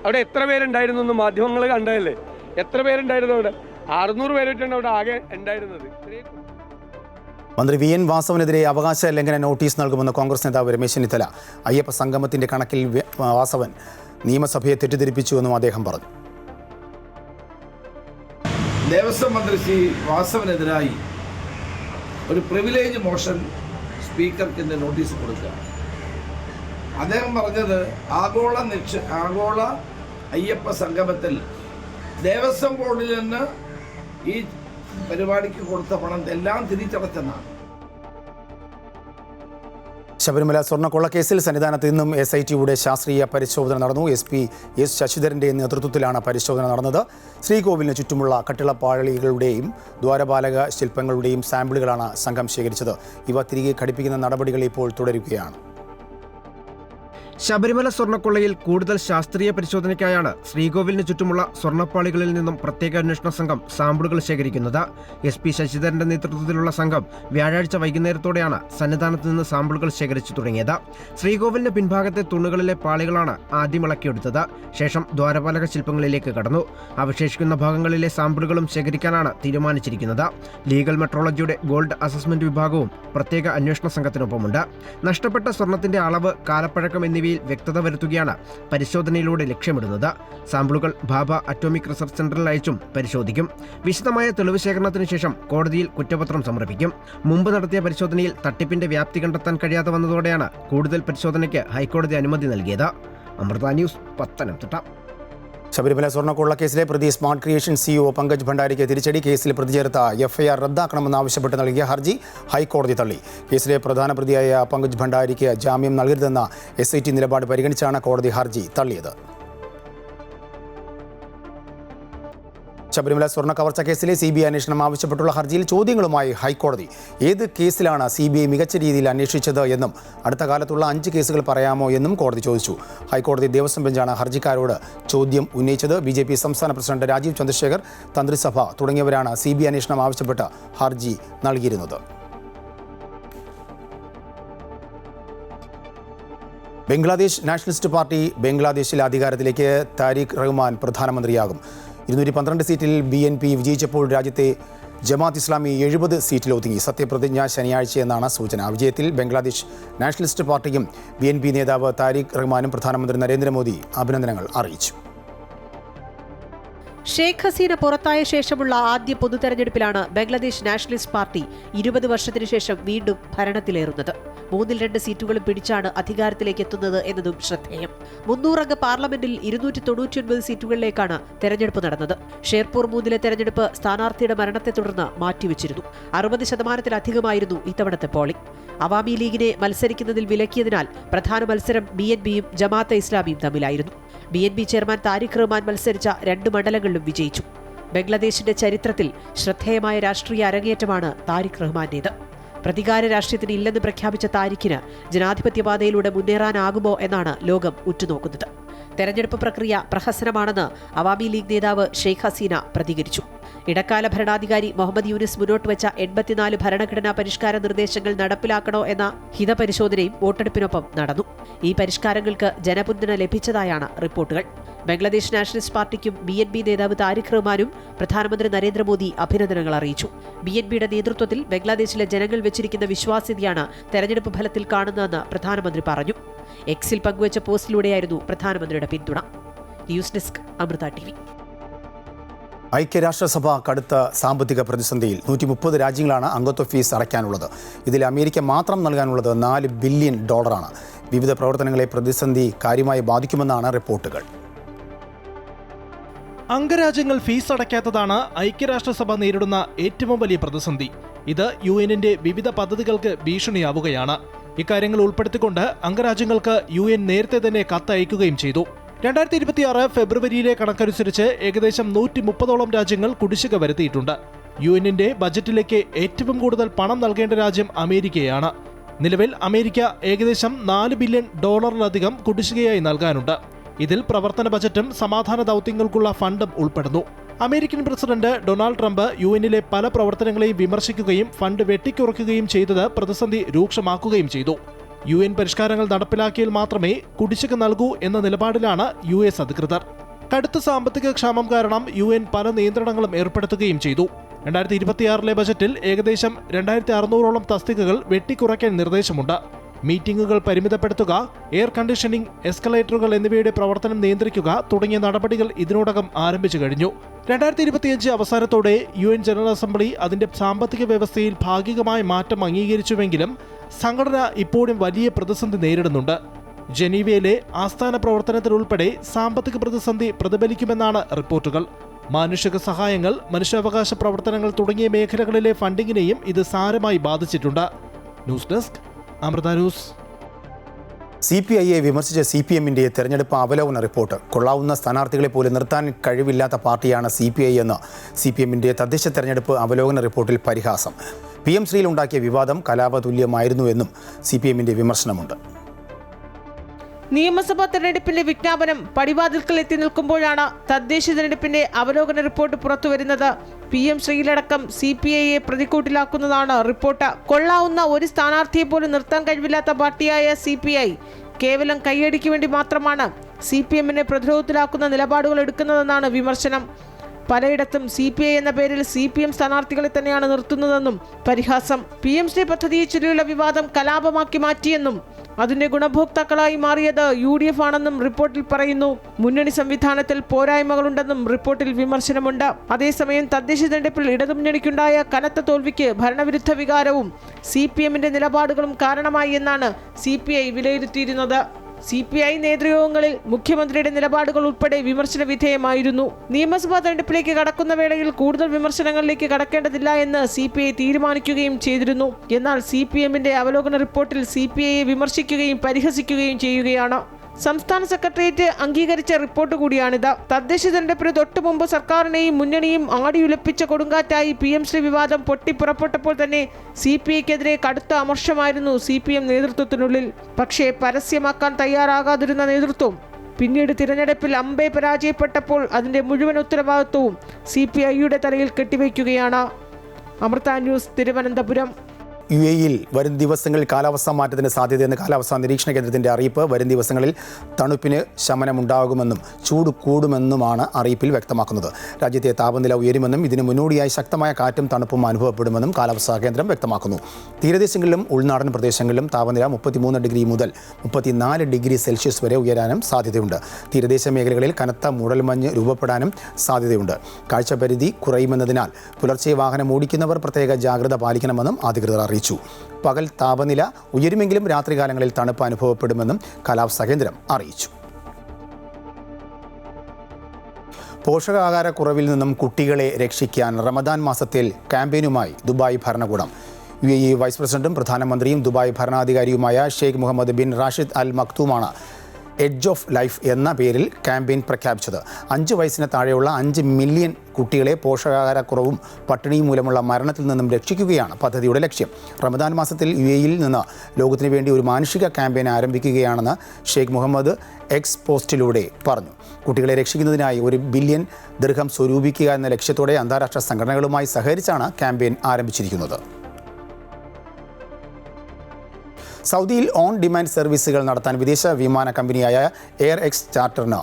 അവിടെ എത്ര പേരുണ്ടായിരുന്നു എന്ന് മാധ്യമങ്ങൾ കണ്ടതല്ലേ? എത്ര പേരുണ്ടായിരുന്നു അവിടെ? 600 പേരിട്ടാണ് അവിടെ ആകെ ഉണ്ടായിരുന്നത്. മന്ത്രി വി എൻ വാസവനെതിരെ അവകാശ ലംഘന നോട്ടീസ് നൽകുമെന്ന് കോൺഗ്രസ് നേതാവ് രമേശ് ചെന്നിത്തല. അയ്യപ്പ സംഗമത്തിന്റെ കണക്കിൽ വാസവൻ നിയമസഭയെ തെറ്റിദ്ധരിപ്പിച്ചുവെന്നും അദ്ദേഹം പറഞ്ഞു. ദേവസ്വം മന്ത്രി ശ്രീ വാസവനെതിരായി ഒരു പ്രിവിലേജ് മോഷൻ സ്പീക്കർക്ക് ഇന്ന് നോട്ടീസ് കൊടുക്കുക. അദ്ദേഹം പറഞ്ഞത് ആഗോള അയ്യപ്പ സംഗമത്തിൽ ദേവസ്വം ബോർഡിൽ നിന്ന് ഈ പരിപാടിക്ക് കൊടുത്ത പണം എല്ലാം തിരിച്ചടച്ചെന്നാണ്. ശബരിമല സ്വർണ്ണക്കൊള്ളക്കേസിൽ സന്നിധാനത്ത് നിന്നും SITയുടെ ശാസ്ത്രീയ പരിശോധന നടന്നു. SP S ശശിധരന്റെ നേതൃത്വത്തിലാണ് പരിശോധന നടന്നത്. ശ്രീകോവിലിന് ചുറ്റുമുള്ള കട്ടിളപ്പാളികളുടെയും ദ്വാരപാലക ശില്പങ്ങളുടെയും സാമ്പിളുകളാണ് സംഘം ശേഖരിച്ചത്. ഇവ തിരികെ ഘടിപ്പിക്കുന്ന നടപടികൾ ഇപ്പോൾ തുടരുകയാണ്. ശബരിമല സ്വർണ്ണക്കൊള്ളയിൽ കൂടുതൽ ശാസ്ത്രീയ പരിശോധനയ്ക്കായാണ് ശ്രീകോവിലിന് ചുറ്റുമുള്ള സ്വർണ്ണപ്പാളികളിൽ നിന്നും പ്രത്യേക അന്വേഷണ സംഘം സാമ്പിളുകൾ ശേഖരിക്കുന്നത്. SP ശശിധരന്റെ നേതൃത്വത്തിലുള്ള സംഘം വ്യാഴാഴ്ച വൈകുന്നേരത്തോടെയാണ് സന്നിധാനത്ത് നിന്ന് സാമ്പിളുകൾ ശേഖരിച്ചു തുടങ്ങിയത്. ശ്രീകോവിലിന് പിൻഭാഗത്തെ തൂണുകളിലെ പാളികളാണ് ആദ്യം ഇളക്കിയെടുത്തത്. ശേഷം ദ്വാരപാലക ശില്പങ്ങളിലേക്ക് കടന്നു. അവശേഷിക്കുന്ന ഭാഗങ്ങളിലെ സാമ്പിളുകളും ശേഖരിക്കാനാണ് തീരുമാനിച്ചിരിക്കുന്നത്. ലീഗൽ മെട്രോളജിയുടെ ഗോൾഡ് അസസ്മെന്റ് വിഭാഗവും പ്രത്യേക അന്വേഷണ സംഘത്തിനൊപ്പമുണ്ട്. നഷ്ടപ്പെട്ട സ്വർണത്തിന്റെ അളവ്, കാലപ്പഴക്കം എന്നിവയിൽ വ്യക്തത വരുത്തുകയാണ് പരിശോധനയിലൂടെ ലക്ഷ്യമിടുന്നത്. സാമ്പിളുകൾ ഭാഭ അറ്റോമിക് റിസർച്ച് സെന്ററിൽ അയച്ചും പരിശോധിക്കും. വിശദമായ തെളിവ് ശേഖരണത്തിന് ശേഷം കോടതിയിൽ കുറ്റപത്രം സമർപ്പിക്കും. മുമ്പ് നടത്തിയ പരിശോധനയിൽ തട്ടിപ്പിന്റെ വ്യാപ്തി കണ്ടെത്താൻ കഴിയാതെ വന്നതോടെയാണ് കൂടുതൽ പരിശോധനയ്ക്ക് ഹൈക്കോടതി അനുമതി നൽകിയത്. അമൃത ന്യൂസ്, പത്തനംതിട്ട. ശബരിമല സ്വർണ്ണക്കൊള്ള കേസിലെ പ്രതി സ്മാർട്ട് ക്രിയേഷൻ CEO പങ്കജ് ഭണ്ഡാരിക്ക് തിരിച്ചടി. കേസിൽ പ്രതി ചേർത്ത FIR റദ്ദാക്കണമെന്നാവശ്യപ്പെട്ട് നൽകിയ ഹർജി ഹൈക്കോടതി തള്ളി. കേസിലെ പ്രധാന പ്രതിയായ പങ്കജ് ഭണ്ഡാരിക്ക് ജാമ്യം നൽകരുതെന്ന SIT നിലപാട് പരിഗണിച്ചാണ് കോടതി ഹർജി തള്ളിയത്. ശബരിമല സ്വർണ്ണ കവർച്ച കേസിലെ CBI അന്വേഷണം ആവശ്യപ്പെട്ടുള്ള ഹർജിയിൽ ചോദ്യങ്ങളുമായി ഹൈക്കോടതി. ഏത് കേസിലാണ് CBI മികച്ച രീതിയിൽ അന്വേഷിച്ചത് എന്നും അടുത്ത കാലത്തുള്ള 5 കേസുകൾ പറയാമോ എന്നും കോടതി ചോദിച്ചു. ഹൈക്കോടതി ദേവസ്വം ബെഞ്ചാണ് ഹർജിക്കാരോട് ചോദ്യം ഉന്നയിച്ചത്. BJP സംസ്ഥാന പ്രസിഡന്റ് രാജീവ് ചന്ദ്രശേഖർ, തന്ത്രിസഭ തുടങ്ങിയവരാണ് CBI അന്വേഷണം ആവശ്യപ്പെട്ട് ഹർജി നൽകിയിരുന്നത്. ബംഗ്ലാദേശ് നാഷണലിസ്റ്റ് പാർട്ടി ബംഗ്ലാദേശിലെ അധികാരത്തിലേക്ക് താരിഖ് റഹ്മാൻ പ്രധാനമന്ത്രിയാകും. 212 സീറ്റിൽ BNP വിജയിച്ചപ്പോൾ രാജ്യത്തെ ജമാഅത്ത് ഇസ്ലാമി 70 സീറ്റിൽ ഒതുങ്ങി. സത്യപ്രതിജ്ഞ ശനിയാഴ്ചയെന്നാണ് സൂചന. വിജയത്തിൽ ബംഗ്ലാദേശ് നാഷണലിസ്റ്റ് പാർട്ടിക്കും BNP നേതാവ് താരിഖ് റഹ്മാനും പ്രധാനമന്ത്രി നരേന്ദ്രമോദി അഭിനന്ദനങ്ങൾ അറിയിച്ചു. ഷെയ്ഖ് ഹസീന പുറത്തായ ശേഷമുള്ള ആദ്യ പൊതുതെരഞ്ഞെടുപ്പിലാണ് ബംഗ്ലാദേശ് നാഷണലിസ്റ്റ് പാർട്ടി 20 വർഷത്തിനു ശേഷം വീണ്ടും ഭരണത്തിലേറുന്നത്. 3-2 സീറ്റുകളും പിടിച്ചാണ് അധികാരത്തിലേക്ക് എത്തുന്നത് എന്നതും ശ്രദ്ധേയം. 300 അംഗ പാർലമെന്റിൽ 299 സീറ്റുകളിലേക്കാണ് തെരഞ്ഞെടുപ്പ് നടന്നത്. ഷേർപൂർ 3-ലെ തെരഞ്ഞെടുപ്പ് സ്ഥാനാർത്ഥിയുടെ മരണത്തെ തുടർന്ന് മാറ്റിവെച്ചിരുന്നു. 60% ഇത്തവണത്തെ പോളിംഗ്. അവാമി ലീഗിനെ മത്സരിക്കുന്നതിൽ വിലക്കിയതിനാൽ പ്രധാന മത്സരം BNPയും ജമാഅത്തെ ഇസ്ലാമിയും തമ്മിലായിരുന്നു. BNP ചെയർമാൻ താരിഖ് റഹ്മാൻ മത്സരിച്ച 2 മണ്ഡലങ്ങളിലും വിജയിച്ചു. ബംഗ്ലാദേശിന്റെ ചരിത്രത്തിൽ ശ്രദ്ധേയമായ രാഷ്ട്രീയ അരങ്ങേറ്റമാണ് താരിഖ് റഹ്മാന്റേത്. പ്രതികാര രാഷ്ട്രീയത്തിന് ഇല്ലെന്ന് പ്രഖ്യാപിച്ച താരിഖിന് ജനാധിപത്യപാതയിലൂടെ മുന്നേറാനാകുമോ എന്നാണ് ലോകം ഉറ്റുനോക്കുന്നത്. തെരഞ്ഞെടുപ്പ് പ്രക്രിയ പ്രഹസനമാണെന്ന് അവാമി ലീഗ് നേതാവ് ഷെയ്ഖ് ഹസീന പ്രതികരിച്ചു. ഇടക്കാല ഭരണാധികാരി മുഹമ്മദ് യൂനിസ് മുന്നോട്ട് വെച്ച 84 ഭരണഘടനാ പരിഷ്കാര നിർദ്ദേശങ്ങൾ നടപ്പിലാക്കണോ എന്ന ഹിതപരിശോധനയും വോട്ടെടുപ്പിനൊപ്പം നടന്നു. ഈ പരിഷ്കാരങ്ങൾക്ക് ജനപിന്തുണ ലഭിച്ചതായാണ് റിപ്പോർട്ടുകൾ. ബംഗ്ലാദേശ് നാഷണലിസ്റ്റ് പാർട്ടിക്കും BNP നേതാവ് താരിഖ് റഹ്മാനും പ്രധാനമന്ത്രി നരേന്ദ്രമോദി അഭിനന്ദനങ്ങൾ അറിയിച്ചു. BNPയുടെ നേതൃത്വത്തിൽ ബംഗ്ലാദേശിലെ ജനങ്ങൾ വെച്ചിരിക്കുന്ന വിശ്വാസ്യതയാണ് തെരഞ്ഞെടുപ്പ് ഫലത്തിൽ കാണുന്നതെന്ന് പ്രധാനമന്ത്രി പറഞ്ഞു. എക്സിൽ പങ്കുവച്ച പോസ്റ്റിലൂടെയായിരുന്നു പ്രധാനമന്ത്രിയുടെ പിന്തുണ. News desk, Amrita TV. ഐക്യരാഷ്ട്രസഭ കടുത്ത സാമ്പത്തിക പ്രതിസന്ധിയിൽ. 130 രാജ്യങ്ങളാണ് അംഗത്വ ഫീസ് അടയ്ക്കാനുള്ളത്. ഇതിൽ അമേരിക്ക മാത്രം നൽകാനുള്ളത് $4 ബില്യൺ. വിവിധ പ്രവർത്തനങ്ങളെ പ്രതിസന്ധി കാര്യമായി ബാധിക്കുമെന്നാണ് റിപ്പോർട്ടുകൾ. അംഗരാജ്യങ്ങൾ ഫീസ് അടയ്ക്കാത്തതാണ് ഐക്യരാഷ്ട്രസഭ നേരിടുന്ന ഏറ്റവും വലിയ പ്രതിസന്ധി. ഇത് UN-ന്റെ വിവിധ പദ്ധതികൾക്ക് ഭീഷണിയാവുകയാണ്. ഇക്കാര്യങ്ങൾ ഉൾപ്പെടുത്തിക്കൊണ്ട് അംഗരാജ്യങ്ങൾക്ക് UN നേരത്തെ തന്നെ കത്തയക്കുകയും ചെയ്തു. 2026 ഫെബ്രുവരിയിലെ കണക്കനുസരിച്ച് ഏകദേശം 130ഓളം രാജ്യങ്ങൾ കുടിശ്ശിക വരുത്തിയിട്ടുണ്ട്. UN-ന്റെ ബജറ്റിലേക്ക് ഏറ്റവും കൂടുതൽ പണം നൽകേണ്ട രാജ്യം അമേരിക്കയാണ്. നിലവിൽ അമേരിക്ക ഏകദേശം $4 ബില്യൺ കുടിശ്ശികയായി നൽകാനുണ്ട്. ഇതിൽ പ്രവർത്തന ബജറ്റും സമാധാന ദൗത്യങ്ങൾക്കുള്ള ഫണ്ടും ഉൾപ്പെടുന്നു. അമേരിക്കൻ പ്രസിഡന്റ് ഡൊണാൾഡ് ട്രംപ് UN-ലെ പല പ്രവർത്തനങ്ങളെയും വിമർശിക്കുകയും ഫണ്ട് വെട്ടിക്കുറയ്ക്കുകയും ചെയ്തത് പ്രതിസന്ധി രൂക്ഷമാക്കുകയും ചെയ്തു. UN പരിഷ്കാരങ്ങൾ നടപ്പിലാക്കിയാൽ മാത്രമേ കുടിശ്ശിക നൽകൂ എന്ന നിലപാടിലാണ് US അധികൃതർ. കടുത്ത സാമ്പത്തിക ക്ഷാമം കാരണം UN പല നിയന്ത്രണങ്ങളും ഏർപ്പെടുത്തുകയും ചെയ്തു. 2026 ബജറ്റിൽ ഏകദേശം 2600ഓളം തസ്തികകൾ വെട്ടിക്കുറയ്ക്കാൻ നിർദ്ദേശമുണ്ട്. മീറ്റിംഗുകൾ പരിമിതപ്പെടുത്തുക, എയർ കണ്ടീഷനിംഗ്, എസ്കലേറ്ററുകൾ എന്നിവയുടെ പ്രവർത്തനം നിയന്ത്രിക്കുക തുടങ്ങിയ നടപടികൾ ഇതിനോടകം ആരംഭിച്ചു കഴിഞ്ഞു. 2025 അവസാനത്തോടെ UN ജനറൽ അസംബ്ലി അതിന്റെ സാമ്പത്തിക വ്യവസ്ഥയിൽ ഭാഗികമായ മാറ്റം അംഗീകരിച്ചുവെങ്കിലും സംഘടന ഇപ്പോഴും വലിയ പ്രതിസന്ധി നേരിടുന്നുണ്ട്. ജനീവയിലെ ആസ്ഥാന പ്രവർത്തനത്തിലുൾപ്പെടെ സാമ്പത്തിക പ്രതിസന്ധി പ്രതിഫലിക്കുമെന്നാണ് റിപ്പോർട്ടുകൾ. മാനുഷിക സഹായങ്ങൾ, മനുഷ്യാവകാശ പ്രവർത്തനങ്ങൾ തുടങ്ങിയ മേഖലകളിലെ ഫണ്ടിങ്ങിനെയും ഇത് സാരമായി ബാധിച്ചിട്ടുണ്ട്. News desk, Amrita news. CPIയെ വിമർശിച്ച CPM-ന്റെ തെരഞ്ഞെടുപ്പ് അവലോകന റിപ്പോർട്ട്. കൊള്ളാവുന്ന സ്ഥാനാർത്ഥികളെ പോലും നിർത്താൻ കഴിവില്ലാത്ത പാർട്ടിയാണ് CPI എന്ന് CPM-ന്റെ തദ്ദേശ തെരഞ്ഞെടുപ്പ് അവലോകന റിപ്പോർട്ടിൽ പരിഹാസം. PM ശ്രീയിൽ ഉണ്ടാക്കിയ വിവാദം കലാപതുല്യമായിരുന്നുവെന്നും CPM-ന്റെ വിമർശനമുണ്ട്. നിയമസഭാ തെരഞ്ഞെടുപ്പിന്റെ വിജ്ഞാപനം പടിവാതിൽക്കൽ എത്തി നിൽക്കുമ്പോഴാണ് തദ്ദേശ തെരഞ്ഞെടുപ്പിന്റെ അവലോകന റിപ്പോർട്ട് പുറത്തുവരുന്നത്. PM ശ്രീയിലടക്കം CPIയെ പ്രതിക്കൂട്ടിലാക്കുന്നതാണ് റിപ്പോർട്ട്. കൊള്ളാവുന്ന ഒരു സ്ഥാനാർത്ഥിയെ പോലും നിർത്താൻ കഴിവില്ലാത്ത പാർട്ടിയായ CPI കേവലം കൈയടിക്ക് വേണ്ടി മാത്രമാണ് CPMനെ പ്രതിരോധത്തിലാക്കുന്ന നിലപാടുകൾ എടുക്കുന്നതെന്നാണ് വിമർശനം. പലയിടത്തും CPI എന്ന പേരിൽ CPM സ്ഥാനാർത്ഥികളെ തന്നെയാണ് നിർത്തുന്നതെന്നും പരിഹാസം. PM ശ്രീ പദ്ധതിയെ ചൊല്ലിയുള്ള വിവാദം കലാപമാക്കി മാറ്റിയെന്നും അതിന്റെ ഗുണഭോക്താക്കളായി മാറിയത് UDF ആണെന്നും റിപ്പോർട്ടിൽ പറയുന്നു. മുന്നണി സംവിധാനത്തിൽ പോരായ്മകളുണ്ടെന്നും റിപ്പോർട്ടിൽ വിമർശനമുണ്ട്. അതേസമയം തദ്ദേശ തെരഞ്ഞെടുപ്പിൽ ഇടതുമുന്നണിക്കുണ്ടായ കനത്ത തോൽവിക്ക് ഭരണവിരുദ്ധ വികാരവും CPMന്റെ നിലപാടുകളും കാരണമായി എന്നാണ് CPI വിലയിരുത്തിയിരുന്നത്. CPI നേതൃയോഗങ്ങളിൽ മുഖ്യമന്ത്രിയുടെ നിലപാടുകൾ ഉൾപ്പെടെ വിമർശന വിധേയമായിരുന്നു. നിയമസഭാ തെരഞ്ഞെടുപ്പിലേക്ക് കടക്കുന്ന വേളയിൽ കൂടുതൽ വിമർശനങ്ങളിലേക്ക് കടക്കേണ്ടതില്ല എന്ന് CPI തീരുമാനിക്കുകയും ചെയ്തിരുന്നു. എന്നാൽ CPMന്റെ അവലോകന റിപ്പോർട്ടിൽ CPIയെ വിമർശിക്കുകയും പരിഹസിക്കുകയും ചെയ്യുകയാണ്. സംസ്ഥാന സെക്രട്ടേറിയറ്റ് അംഗീകരിച്ച റിപ്പോർട്ട് കൂടിയാണിത്. തദ്ദേശ തെരഞ്ഞെടുപ്പിന് തൊട്ടു മുമ്പ് സർക്കാരിനെയും മുന്നണിയും ആടിയുലപ്പിച്ച കൊടുങ്കാറ്റായി PM ശ്രീ വിവാദം പൊട്ടിപ്പുറപ്പെട്ടപ്പോൾ തന്നെ CPIക്കെതിരെ കടുത്ത അമർഷമായിരുന്നു CPM നേതൃത്വത്തിനുള്ളിൽ. പക്ഷേ പരസ്യമാക്കാൻ തയ്യാറാകാതിരുന്ന നേതൃത്വം പിന്നീട് തിരഞ്ഞെടുപ്പിൽ അമ്പേ പരാജയപ്പെട്ടപ്പോൾ അതിന്റെ മുഴുവൻ ഉത്തരവാദിത്വവും CPIയുടെ തലയിൽ കെട്ടിവയ്ക്കുകയാണ്. അമൃത ന്യൂസ്, തിരുവനന്തപുരം. UAEയിൽ വരും ദിവസങ്ങളിൽ കാലാവസ്ഥാ മാറ്റത്തിന് സാധ്യതയെന്ന് കാലാവസ്ഥാ നിരീക്ഷണ കേന്ദ്രത്തിൻ്റെ അറിയിപ്പ്. വരും ദിവസങ്ങളിൽ തണുപ്പിന് ശമനമുണ്ടാകുമെന്നും ചൂട് കൂടുമെന്നുമാണ് അറിയിപ്പിൽ വ്യക്തമാക്കുന്നത്. രാജ്യത്തെ താപനില ഉയരുമെന്നും ഇതിന് മുന്നോടിയായി ശക്തമായ കാറ്റും തണുപ്പും അനുഭവപ്പെടുമെന്നും കാലാവസ്ഥാ കേന്ദ്രം വ്യക്തമാക്കുന്നു. തീരദേശങ്ങളിലും ഉൾനാടൻ പ്രദേശങ്ങളിലും താപനില 33 ഡിഗ്രി മുതൽ 34 ഡിഗ്രി സെൽഷ്യസ് വരെ ഉയരാനും സാധ്യതയുണ്ട്. തീരദേശ മേഖലകളിൽ കനത്ത മൂടൽമഞ്ഞ് രൂപപ്പെടാനും സാധ്യതയുണ്ട്. കാഴ്ചപരിധി കുറയുമെന്നതിനാൽ പുലർച്ചെ വാഹനം ഓടിക്കുന്നവർ പ്രത്യേക ജാഗ്രത പാലിക്കണമെന്നും അധികൃതർ അറിയിച്ചു. പകൽ താപനില ഉയരുമെങ്കിലും രാത്രികാലങ്ങളിൽ തണുപ്പ് അനുഭവപ്പെടുമെന്നും കാലാവസ്ഥാ കേന്ദ്രം അറിയിച്ചു. പോഷകാഹാരക്കുറവിൽ നിന്നും കുട്ടികളെ രക്ഷിക്കാൻ റമദാൻ മാസത്തിൽ ക്യാമ്പയിനുമായി ദുബായ് ഭരണകൂടം. UAE വൈസ് പ്രസിഡന്റും പ്രധാനമന്ത്രിയും ദുബായ് ഭരണാധികാരിയുമായ Sheikh Mohammed bin Rashid Al മക്തൂമാണ് എഡ്ജ് ഓഫ് ലൈഫ് എന്ന പേരിൽ ക്യാമ്പയിൻ പ്രഖ്യാപിച്ചത്. 5 വയസ്സിന് താഴെയുള്ള 5 മില്യൺ കുട്ടികളെ പോഷകാഹാരക്കുറവും പട്ടിണിയും മൂലമുള്ള മരണത്തിൽ നിന്നും രക്ഷിക്കുകയാണ് പദ്ധതിയുടെ ലക്ഷ്യം. റമദാൻ മാസത്തിൽ UAEയിൽ നിന്ന് ലോകത്തിനു വേണ്ടി ഒരു മാനുഷിക ക്യാമ്പയിൻ ആരംഭിക്കുകയാണെന്ന് ഷെയ്ഖ് മുഹമ്മദ് എക്സ് പോസ്റ്റിലൂടെ പറഞ്ഞു. കുട്ടികളെ രക്ഷിക്കുന്നതിനായി 1 ബില്യൺ ദിർഹം സ്വരൂപിക്കുക എന്ന ലക്ഷ്യത്തോടെ അന്താരാഷ്ട്ര സംഘടനകളുമായി സഹകരിച്ചാണ് ക്യാമ്പയിൻ ആരംഭിച്ചിരിക്കുന്നത്. സൗദിയിൽ ഓൺ ഡിമാൻഡ് സർവീസുകൾ നടത്താൻ വിദേശ വിമാന കമ്പനിയായ എയർ എക്സ് ചാർട്ടറിന്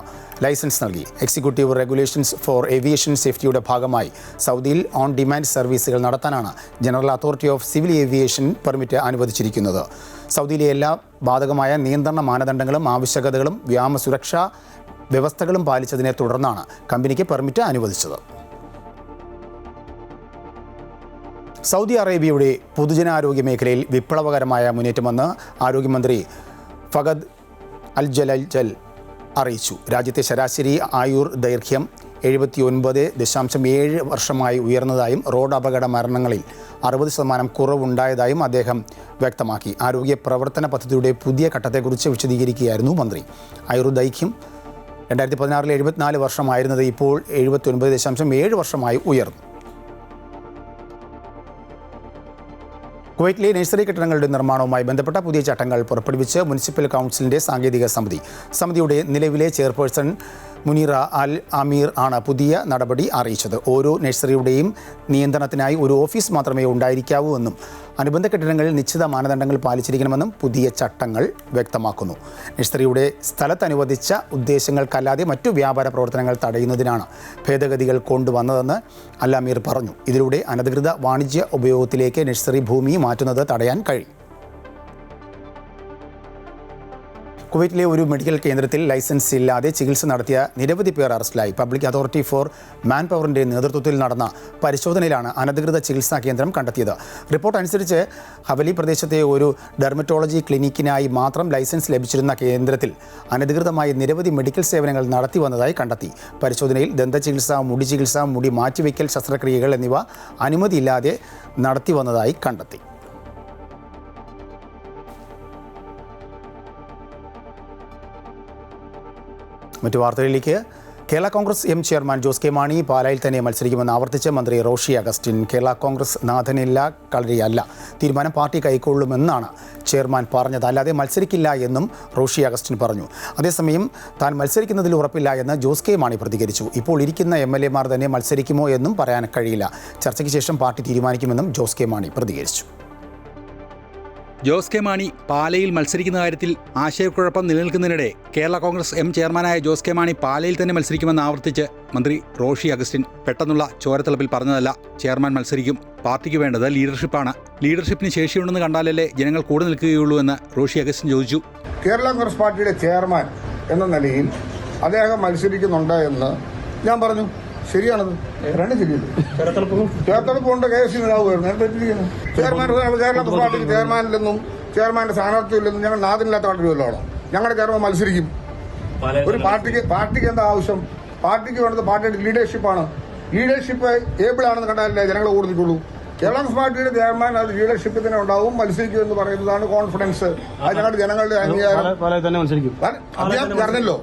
ലൈസൻസ് നൽകി. എക്സിക്യൂട്ടീവ് റെഗുലേഷൻസ് ഫോർ ഏവിയേഷൻ സേഫ്റ്റിയുടെ ഭാഗമായി സൗദിയിൽ ഓൺ ഡിമാൻഡ് സർവീസുകൾ നടത്താനാണ് general authority of civil aviation permit അനുവദിച്ചിരിക്കുന്നത്. സൗദിയിലെ എല്ലാ ബാധകമായ നിയന്ത്രണ മാനദണ്ഡങ്ങളും ആവശ്യകതകളും വ്യോമ സുരക്ഷാ വ്യവസ്ഥകളും പാലിച്ചതിനെ തുടർന്നാണ് കമ്പനിക്ക് പെർമിറ്റ് അനുവദിച്ചത്. സൗദി അറേബ്യയുടെ പൊതുജനാരോഗ്യ മേഖലയിൽ വിപ്ലവകരമായ മുന്നേറ്റമെന്ന് ആരോഗ്യമന്ത്രി ഫഗദ് അൽ ജലൽ അറിയിച്ചു. രാജ്യത്തെ ശരാശരി ആയുർ ദൈർഘ്യം 79.7 വർഷമായി ഉയർന്നതായും റോഡ് അപകട മരണങ്ങളിൽ 60% കുറവുണ്ടായതായും അദ്ദേഹം വ്യക്തമാക്കി. ആരോഗ്യ പ്രവർത്തന പദ്ധതിയുടെ പുതിയ ഘട്ടത്തെക്കുറിച്ച് വിശദീകരിക്കുകയായിരുന്നു മന്ത്രി. ആയുർദൈർഘ്യം 2016 74 വർഷമായിരുന്നത് ഇപ്പോൾ 79.7 വർഷമായി ഉയർന്നു. കുവൈറ്റിലെ നഴ്സറി കെട്ടിടങ്ങളുടെ നിർമ്മാണവുമായി ബന്ധപ്പെട്ട പുതിയ ചട്ടങ്ങൾ പുറപ്പെടുവിച്ച് മുനിസിപ്പൽ കൗൺസിലിൻ്റെ സാങ്കേതിക സമിതി. സമിതിയുടെ നിലവിലെ ചെയർപേഴ്സൺ മുനീറ അൽ അമീർ ആണ് പുതിയ നടപടി അറിയിച്ചത്. ഓരോ നഴ്സറിയുടെയും നിയന്ത്രണത്തിനായി ഒരു ഓഫീസ് മാത്രമേ ഉണ്ടായിരിക്കാവൂ എന്നും അനുബന്ധ കെട്ടിടങ്ങളിൽ നിശ്ചിത മാനദണ്ഡങ്ങൾ പാലിച്ചിരിക്കണമെന്നും പുതിയ ചട്ടങ്ങൾ വ്യക്തമാക്കുന്നു. നഴ്സറിയുടെ സ്ഥലത്ത് അനുവദിച്ച ഉദ്ദേശങ്ങൾക്കല്ലാതെ മറ്റു വ്യാപാര പ്രവർത്തനങ്ങൾ തടയുന്നതിനാണ് ഭേദഗതികൾ കൊണ്ടുവന്നതെന്ന് അൽ അമീർ പറഞ്ഞു. ഇതിലൂടെ അനധികൃത വാണിജ്യ ഉപയോഗത്തിലേക്ക് നഴ്സറി ഭൂമി മാറ്റുന്നത് തടയാൻ കഴിയും. കുവൈറ്റിലെ ഒരു മെഡിക്കൽ കേന്ദ്രത്തിൽ ലൈസൻസ് ഇല്ലാതെ ചികിത്സ നടത്തിയ നിരവധി പേർ അറസ്റ്റിലായി. പബ്ലിക് അതോറിറ്റി ഫോർ മാൻ പവറിൻ്റെ നേതൃത്വത്തിൽ നടന്ന പരിശോധനയിലാണ് അനധികൃത ചികിത്സാ കേന്ദ്രം കണ്ടെത്തിയത്. റിപ്പോർട്ട് അനുസരിച്ച് ഹവലി പ്രദേശത്തെ ഒരു ഡെർമറ്റോളജി ക്ലിനിക്കിനായി മാത്രം ലൈസൻസ് ലഭിച്ചിരുന്ന കേന്ദ്രത്തിൽ അനധികൃതമായി നിരവധി മെഡിക്കൽ സേവനങ്ങൾ നടത്തി വന്നതായി കണ്ടെത്തി. പരിശോധനയിൽ ദന്തചികിത്സ, മുടി ചികിത്സ, മുടി മാറ്റിവെക്കൽ ശസ്ത്രക്രിയകൾ എന്നിവ അനുമതിയില്ലാതെ നടത്തി വന്നതായി കണ്ടെത്തി. മറ്റു വാർത്തകളിലേക്ക്. Kerala Congress M chairman Jose K Mani പാലായിൽ തന്നെ മത്സരിക്കുമെന്ന് ആവർത്തിച്ച് മന്ത്രി റോഷി അഗസ്റ്റിൻ. കേരള കോൺഗ്രസ് നാഥനില്ല കളരിയല്ല, തീരുമാനം പാർട്ടി കൈക്കൊള്ളുമെന്നാണ് ചെയർമാൻ പറഞ്ഞത്. അല്ലാതെ മത്സരിക്കില്ല എന്നും റോഷി അഗസ്റ്റിൻ പറഞ്ഞു. അതേസമയം താൻ മത്സരിക്കുന്നതിൽ ഉറപ്പില്ല എന്ന് ജോസ് കെ മാണി പ്രതികരിച്ചു. ഇപ്പോൾ ഇരിക്കുന്ന MLA മാർ തന്നെ മത്സരിക്കുമോ എന്നും പറയാൻ കഴിയില്ല. ചർച്ചയ്ക്ക് ശേഷം പാർട്ടി തീരുമാനിക്കുമെന്നും ജോസ് കെ മാണി പ്രതികരിച്ചു. ജോസ് കെ മാണി പാലയിൽ മത്സരിക്കുന്ന കാര്യത്തിൽ ആശയക്കുഴപ്പം നിലനിൽക്കുന്നതിനിടെ കേരള കോൺഗ്രസ് ചെയർമാനായ ജോസ് കെ മാണി പാലയിൽ തന്നെ മത്സരിക്കുമെന്ന് ആവർത്തിച്ച് മന്ത്രി റോഷി അഗസ്റ്റിൻ പെട്ടെന്നുള്ള ചോരത്തിളപ്പിൽ പറഞ്ഞതല്ല. ചെയർമാൻ മത്സരിക്കും. പാർട്ടിക്ക് വേണ്ടത് ലീഡർഷിപ്പാണ്. ലീഡർഷിപ്പിന് ശേഷിയുണ്ടെന്ന് കണ്ടാലല്ലേ ജനങ്ങൾ കൂടെ നിൽക്കുകയുള്ളൂ എന്ന് റോഷി അഗസ്റ്റിൻ ചോദിച്ചു. കേരള കോൺഗ്രസ് പാർട്ടിയുടെ ചെയർമാൻ എന്ന നിലയിൽ അദ്ദേഹം മത്സരിക്കുന്നുണ്ട് എന്ന് ഞാൻ പറഞ്ഞു. ശരിയാണത്. രണ്ട് ശരിയല്ലേ? ചേർത്തലപ്പുണ്ട് KSC നേതാവുമായിരുന്നു. തെറ്റിരിക്കുന്നു. ചെയർമാൻ കേരള കോൺഗ്രസ് പാർട്ടിക്ക് ചെയർമാനില്ലെന്നും ചെയർമാന്റെ സ്ഥാനാർത്ഥിയില്ലെന്നും ഞങ്ങൾ നാദില്ലാത്ത കണ്ടിട്ടുള്ളതാണോ? ഞങ്ങളുടെ ചെയർമാൻ മത്സരിക്കും. ഒരു പാർട്ടിക്ക് എന്താ ആവശ്യം? പാർട്ടിക്ക് വേണ്ടത് പാർട്ടിയുടെ ലീഡർഷിപ്പാണ്. ലീഡർഷിപ്പ് ഏബിൾ ആണെന്ന് കണ്ടാലല്ലേ ജനങ്ങൾ കൂടുതലുള്ളൂ. കേരള കോൺഗ്രസ് പാർട്ടിയുടെ ചെയർമാൻ അത് ലീഡർഷിപ്പ് തന്നെ ഉണ്ടാവും, മത്സരിക്കും എന്ന് പറയുന്നതാണ് കോൺഫിഡൻസ്. അത് ഞങ്ങളുടെ ജനങ്ങളുടെ അംഗീകാരം. അദ്ദേഹം പറഞ്ഞല്ലോ,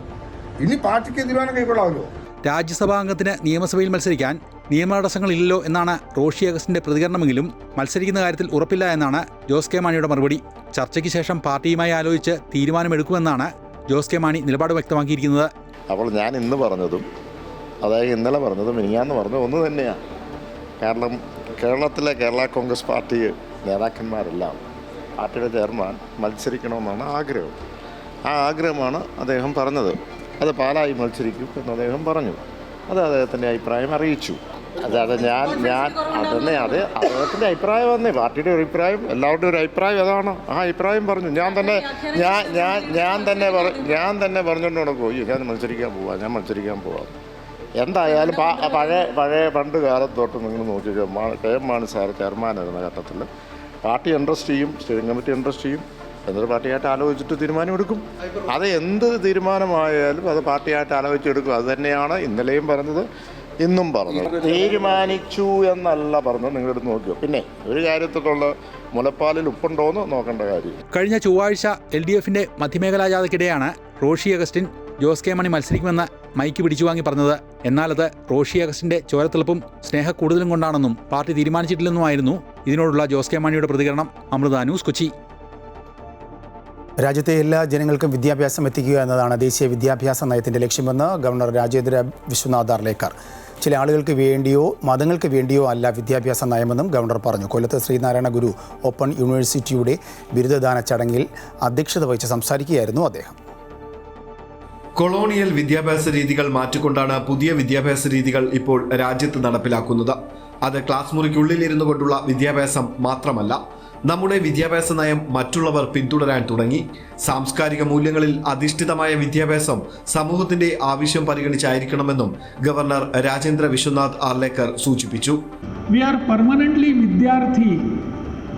ഇനി പാർട്ടിക്ക് തീരുമാനം കൈക്കൊള്ളാമല്ലോ. രാജ്യസഭാംഗത്തിന് നിയമസഭയിൽ മത്സരിക്കാൻ നിയമതടസ്സങ്ങളില്ലല്ലോ എന്നാണ് റോഷി അഗസ്റ്റിന്റെ പ്രതികരണമെങ്കിലും മത്സരിക്കുന്ന കാര്യത്തിൽ ഉറപ്പില്ല എന്നാണ് ജോസ് കെ മാണിയുടെ മറുപടി. ചർച്ചയ്ക്ക് ശേഷം പാർട്ടിയുമായി ആലോചിച്ച് തീരുമാനമെടുക്കുമെന്നാണ് ജോസ് കെ മാണി നിലപാട് വ്യക്തമാക്കിയിരിക്കുന്നത്. അപ്പോൾ ഞാൻ ഇന്ന് പറഞ്ഞതും അതായത് ഇന്നലെ പറഞ്ഞതും മിനിഞ്ഞാന്ന് പറഞ്ഞതും ഒന്ന് തന്നെയാണ്. കാരണം കേരളത്തിലെ കേരള കോൺഗ്രസ് പാർട്ടി നേതാക്കന്മാരെല്ലാം പാർട്ടിയുടെ ചെയർമാൻ മത്സരിക്കണമെന്നാണ് ആഗ്രഹം. ആ ആഗ്രഹമാണ് അദ്ദേഹം പറഞ്ഞത്. അത് പാലായി മത്സരിക്കും എന്ന് അദ്ദേഹം പറഞ്ഞു. അത് അദ്ദേഹത്തിൻ്റെ അഭിപ്രായം അറിയിച്ചു. അതായത് അദ്ദേഹത്തിൻ്റെ അഭിപ്രായം വന്നേ, പാർട്ടിയുടെ ഒരു അഭിപ്രായം, എല്ലാവരുടെയും ഒരു അഭിപ്രായം അതാണ്. ആ അഭിപ്രായം പറഞ്ഞു. ഞാൻ തന്നെ പറഞ്ഞുകൊണ്ട് നടക്കുമോ ഞാൻ മത്സരിക്കാൻ പോവാം. എന്തായാലും പണ്ട് കാലത്ത് തൊട്ട് നിങ്ങൾ നോക്കി KM മാണി സാർ ചെയർമാനായിരുന്ന ഘട്ടത്തിൽ പാർട്ടി ഇൻട്രസ്റ്റ് ചെയ്യും, സ്റ്റിയറിംഗ് കമ്മിറ്റി ഇൻട്രസ്റ്റ് ചെയ്യും, എന്നൊരു പാർട്ടിയായിട്ട് ആലോചിച്ചിട്ട് തീരുമാനമെടുക്കും. അത് എന്ത് തീരുമാനമായാലും അത് പാർട്ടിയായിട്ട് ആലോചിച്ചെടുക്കും. അത് തന്നെയാണ് ഇന്നലെയും പറഞ്ഞത്, ഇന്നും പറഞ്ഞത്. തീരുമാനിച്ചു എന്നല്ല പറഞ്ഞത്, നിങ്ങളെടുത്ത് നോക്കിയോ. പിന്നെ ഒരു കാര്യത്തിലുള്ള മുലപ്പാലിൽ ഉപ്പുണ്ടോയെന്ന് നോക്കേണ്ട കാര്യം. കഴിഞ്ഞ ചൊവ്വാഴ്ച LDFന്റെ മധ്യമേഖലാ ജാഥയ്ക്കിടെയാണ് റോഷി അഗസ്റ്റിൻ ജോസ് കെ മാണി മത്സരിക്കുമെന്ന് മൈക്ക് പിടിച്ചു വാങ്ങി പറഞ്ഞത്. എന്നാലത് റോഷി അഗസ്റ്റിന്റെ ചോരത്തിളപ്പും സ്നേഹക്കൂടുതലും കൊണ്ടാണെന്നും പാർട്ടി തീരുമാനിച്ചിട്ടില്ലെന്നുമായിരുന്നു ഇതിനോടുള്ള ജോസ് കെ മാണിയുടെ പ്രതികരണം. അമൃത ന്യൂസ്, കൊച്ചി. രാജ്യത്തെ എല്ലാ ജനങ്ങൾക്കും വിദ്യാഭ്യാസം എത്തിക്കുക എന്നതാണ് ദേശീയ വിദ്യാഭ്യാസ നയത്തിൻ്റെ ലക്ഷ്യമെന്ന് ഗവർണർ രാജേന്ദ്ര വിശ്വനാഥ് ആർലേക്കർ. ചില ആളുകൾക്ക് വേണ്ടിയോ മതങ്ങൾക്ക് വേണ്ടിയോ അല്ല വിദ്യാഭ്യാസ നയമെന്നും ഗവർണർ പറഞ്ഞു. കൊല്ലത്ത് ശ്രീനാരായണ ഗുരു ഓപ്പൺ യൂണിവേഴ്സിറ്റിയുടെ ബിരുദദാന ചടങ്ങിൽ അധ്യക്ഷത വഹിച്ച് സംസാരിക്കുകയായിരുന്നു അദ്ദേഹം. കൊളോണിയൽ വിദ്യാഭ്യാസ രീതികൾ മാറ്റിക്കൊണ്ടാണ് പുതിയ വിദ്യാഭ്യാസ രീതികൾ ഇപ്പോൾ രാജ്യത്ത് നടപ്പിലാക്കുന്നത്. അത് ക്ലാസ് മുറിക്കുള്ളിലിരുന്നു കൊണ്ടുള്ള വിദ്യാഭ്യാസം മാത്രമല്ല. നമ്മുടെ വിദ്യാഭ്യാസ നയം മറ്റുള്ളവർ പിന്തുടരാൻ തുടങ്ങി. സാംസ്കാരിക മൂല്യങ്ങളിൽ അധിഷ്ഠിതമായ വിദ്യാഭ്യാസം സമൂഹത്തിന്റെ ആവശ്യം പരിഗണിച്ചായിരിക്കണമെന്നും ഗവർണർ രാജേന്ദ്ര വിശ്വനാഥ് ആർലേക്കർ സൂചിപ്പിച്ചു. We are permanently വിദ്യാർത്ഥി.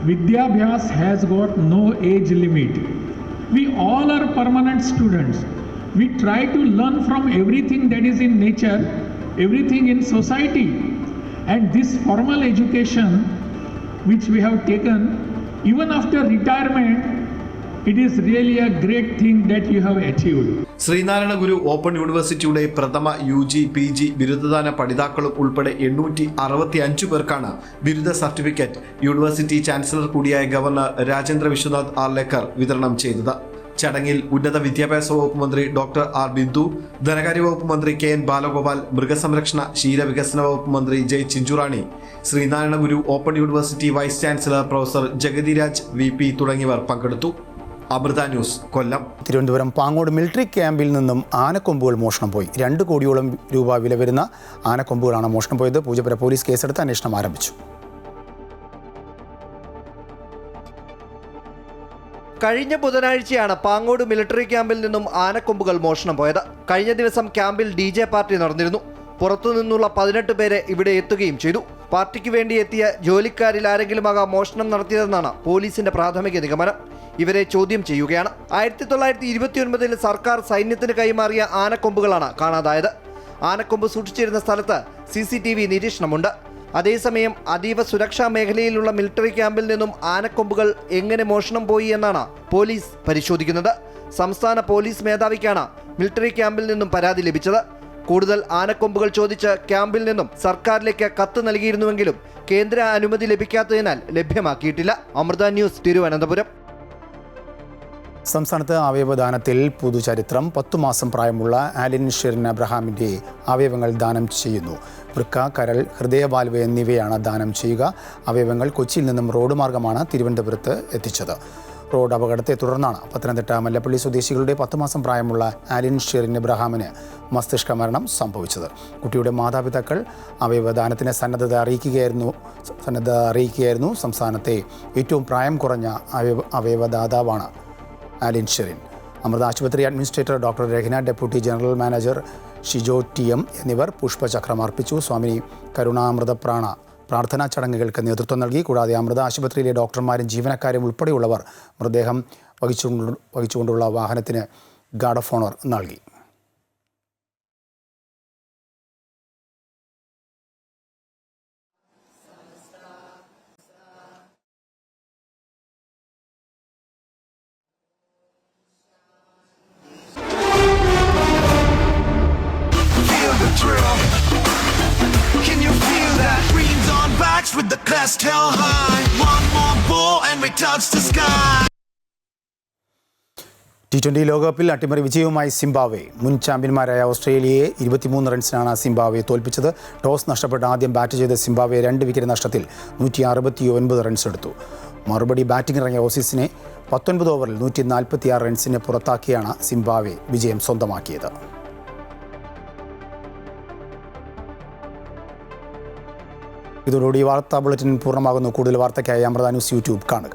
Vidyabhyas has got no age limit. We all are permanent students. We try to learn from everything that is in nature, everything in society. And this formal education which we have taken, even after retirement, it is really a great thing that you have achieved. Sreenarayana Guru open യൂണിവേഴ്സിറ്റിയുടെ പ്രഥമ UG PG ബിരുദദാന പഠിതാക്കളും ഉൾപ്പെടെ 865 പേർക്കാണ് ബിരുദ സർട്ടിഫിക്കറ്റ് യൂണിവേഴ്സിറ്റി ചാൻസലർ കൂടിയായ ഗവർണർ രാജേന്ദ്ര വിശ്വനാഥ് ആർലേക്കർ വിതരണം ചെയ്തത്. ചടങ്ങിൽ ഉന്നത വിദ്യാഭ്യാസ വകുപ്പ് മന്ത്രി ഡോക്ടർ ആർ ബിന്ദു, ധനകാര്യ വകുപ്പ് മന്ത്രി KN ബാലഗോപാൽ, മൃഗസംരക്ഷണ ക്ഷീരവികസന വകുപ്പ് മന്ത്രി J Chinchurani, Sreenarayana Guru open university vice chancellor professor Jagathiraj VP തുടങ്ങിയവർ പങ്കെടുത്തു. അമൃത ന്യൂസ്, കൊല്ലം. തിരുവനന്തപുരം പാങ്ങോട് മിലിറ്ററി ക്യാമ്പിൽ നിന്നും ആനക്കൊമ്പുകൾ മോഷണം പോയി. 2 കോടിയോളം രൂപ വില വരുന്ന ആനക്കൊമ്പുകളാണ് മോഷണം പോയത്. പൂജപ്പുര പോലീസ് കേസെടുത്ത് അന്വേഷണം ആരംഭിച്ചു. കഴിഞ്ഞ ബുധനാഴ്ചയാണ് പാങ്ങോട് മിലിറ്ററി ക്യാമ്പിൽ നിന്നും ആനക്കൊമ്പുകൾ മോഷണം പോയത്. കഴിഞ്ഞ ദിവസം ക്യാമ്പിൽ DJ പാർട്ടി നടന്നിരുന്നു. പുറത്തുനിന്നുള്ള 18 പേരെ ഇവിടെ എത്തുകയും ചെയ്തു. പാർട്ടിക്ക് വേണ്ടി എത്തിയ ജോലിക്കാരിൽ ആരെങ്കിലുമാകാം മോഷണം നടത്തിയതെന്നാണ് പോലീസിന്റെ പ്രാഥമിക നിഗമനം. ഇവരെ ചോദ്യം ചെയ്യുകയാണ്. 1929 സർക്കാർ സൈന്യത്തിന് കൈമാറിയ ആനക്കൊമ്പുകളാണ് കാണാതായത്. ആനക്കൊമ്പ് സൂക്ഷിച്ചിരുന്ന സ്ഥലത്ത് CCTV നിരീക്ഷണമുണ്ട്. അതേസമയം അതീവ സുരക്ഷാ മേഖലയിലുള്ള മിലിറ്ററി ക്യാമ്പിൽ നിന്നും ആനക്കൊമ്പുകൾ എങ്ങനെ മോഷണം പോയി എന്നാണ് പോലീസ് പരിശോധിക്കുന്നത്. സംസ്ഥാന പോലീസ് മേധാവിക്കാണ് മിലിറ്ററി ക്യാമ്പിൽ നിന്നും പരാതി ലഭിച്ചത്. കൂടുതൽ ആനക്കൊമ്പുകൾ ചോദിച്ച് ക്യാമ്പിൽ നിന്നും സർക്കാരിലേക്ക് കത്ത് നൽകിയിരുന്നുവെങ്കിലും കേന്ദ്ര അനുമതി ലഭിക്കാത്തതിനാൽ ലഭ്യമാക്കിയിട്ടില്ല. അമൃത ന്യൂസ്, തിരുവനന്തപുരം. സംസ്ഥാനത്ത് അവയവദാനത്തിൽ പുതുചരിത്രം. 10 മാസം പ്രായമുള്ള ആലിൻ ഷെറിൻ അബ്രഹാമിൻ്റെ അവയവങ്ങൾ ദാനം ചെയ്യുന്നു. വൃക്ക, കരൾ, ഹൃദയവാൽവ് എന്നിവയാണ് ദാനം ചെയ്യുക. അവയവങ്ങൾ കൊച്ചിയിൽ നിന്നും റോഡ് മാർഗമാണ് തിരുവനന്തപുരത്ത് എത്തിച്ചത്. റോഡ് അപകടത്തെ തുടർന്നാണ് പത്തനംതിട്ട മല്ലപ്പള്ളി സ്വദേശികളുടെ 10 മാസം പ്രായമുള്ള ആലിൻ ഷെറിൻ ഇബ്രഹാമിന് മസ്തിഷ്ക മരണം സംഭവിച്ചത്. കുട്ടിയുടെ മാതാപിതാക്കൾ അവയവദാനത്തിന് സന്നദ്ധത അറിയിക്കുകയായിരുന്നു. സംസ്ഥാനത്തെ ഏറ്റവും പ്രായം കുറഞ്ഞ അവയവദാതാവാണ് ആലിൻ ഷെറിൻ. അമൃത ആശുപത്രി administrator doctor Rahna, deputy general manager Shijo TM എന്നിവർ പുഷ്പചക്രം അർപ്പിച്ചു. സ്വാമിനി കരുണാമൃത പ്രാർത്ഥനാ ചടങ്ങുകൾക്ക് നേതൃത്വം നൽകി. കൂടാതെ അമൃത ആശുപത്രിയിലെ ഡോക്ടർമാരും ജീവനക്കാരും ഉൾപ്പെടെയുള്ളവർ മൃതദേഹം വഹിച്ചുകൊണ്ടുള്ള വാഹനത്തിന് ഗാർഡ് ഓഫ് ഓണർ നൽകി. With the crest held high, one more ball and we touch the sky. T20 ലോകകപ്പിൽ അട്ടിമറി വിജയവുമായി സിംബാബ്വെ. മുൻ ചാമ്പ്യന്മാരായ ഓസ്ട്രേലിയയെ 23 റൺസിനാണ് സിംബാബ്വെ തോൽപ്പിച്ചത്. ടോസ് നഷ്ടപ്പെട്ട് ആദ്യം ബാറ്റ് ചെയ്ത സിംബാബ്വെ 2 വിക്കറ്റ് നഷ്ടത്തിൽ 169 റൺസ് എടുത്തു. മറുപടി ബാറ്റിംഗ് ഇറങ്ങിയ ഓസീസിനെ 19 ഓവറിൽ 146 റൺസിന് പുറത്താക്കിയാണ് സിംബാബ്വെ വിജയം സ്വന്തമാക്കിയത്. ഇതോടുകൂടി വാർത്താ ബുള്ളറ്റിൻ പൂർണ്ണമാകുന്നു. കൂടുതൽ വാർത്തയ്ക്കായി അമൃത ന്യൂസ് യൂട്യൂബ് കാണുക.